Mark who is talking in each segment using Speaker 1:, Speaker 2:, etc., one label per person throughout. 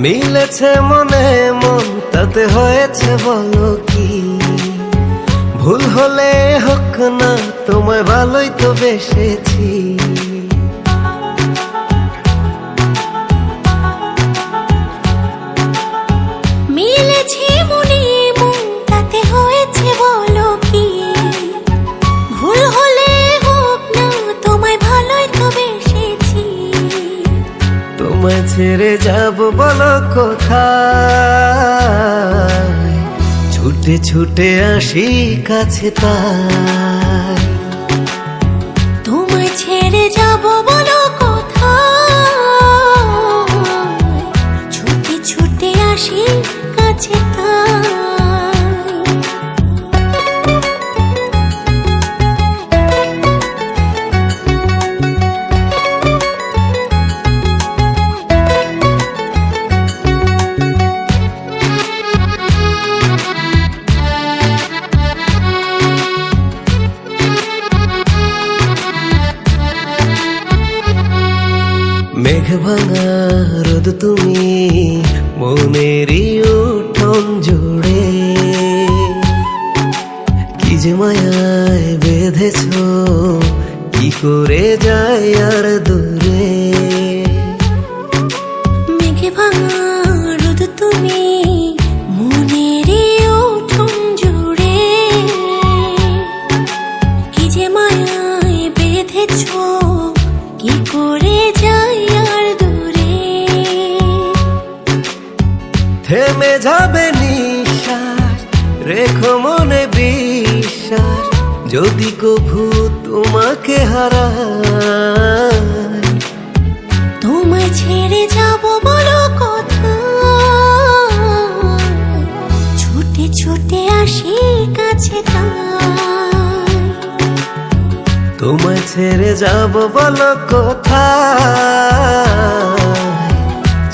Speaker 1: মিলেছে মনে মন তাতে হয়েছে বলো কি, ভুল হলে হোক না তোমায় ভালোই তো বেসেছি।
Speaker 2: মিলেছে মনে মন তাতে হয়েছে বলো কি, ভুল হলে হোক না তোমায় ভালোই তো বেসেছি।
Speaker 1: তোমায় ছেড়ে যাব বলো কোথায়, ছুটে ছুটে আসি কাছে তাই।
Speaker 2: তোমায় ছেড়ে যাব বলো কোথায়, ছুটে ছুটে আসি কাছে তাই।
Speaker 1: মেঘ ভাঙা রোদ তুমি মনেরই উঠোন জুড়ে, কি যে মায়ায় বেঁধেছ কি করে যায় আর দূরে।
Speaker 2: মেঘ ভাঙা রোদ তুমি মনের উঠোন জুড়ে, কি যে মায়ায় বেঁধেছ কি করে যাই আর দূরে।
Speaker 1: থেমে যাবে নিঃশ্বাস রেখো মনে বিশ্বাস, যদি কভু তোমাকে হারাই।
Speaker 2: তোমায় ছেড়ে যাব বলো কোথায়, ছুটে ছুটে আসি কাছে তাই।
Speaker 1: তোমায় ছেড়ে যাব বলো কোথায়,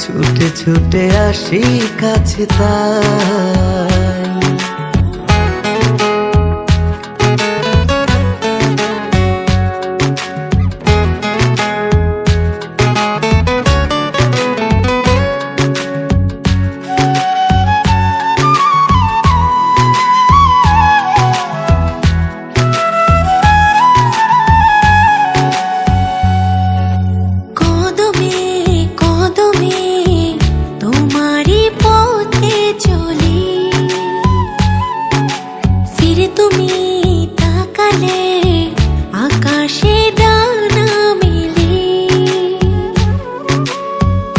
Speaker 1: ছুটে ছুটে আসি কাছে তাই।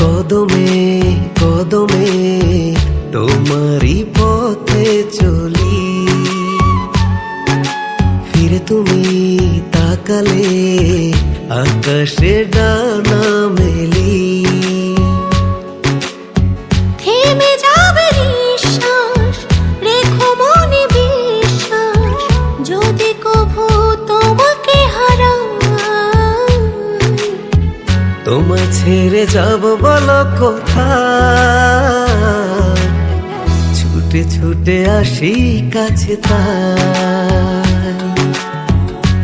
Speaker 1: কদমে কদমে তোমারই পথে চলি, ফিরে তুমি তাকালে আকাশে ডানা মেলি।
Speaker 2: থেমে যাবে নিঃশ্বাস রেখো মনে বিশ্বাস, যদি কভু তোমাকে হারাই।
Speaker 1: তোমায় ছেড়ে যাব বলো কোথায়, ছুটে ছুটে আসি কাছে তাই।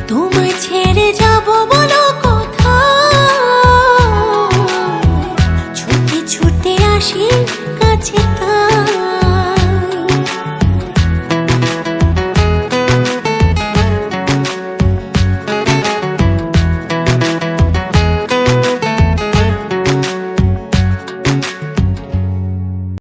Speaker 2: তোমায় ছেড়ে যাব বলো কোথায়, ছুটে ছুটে আসি কাছে তাই।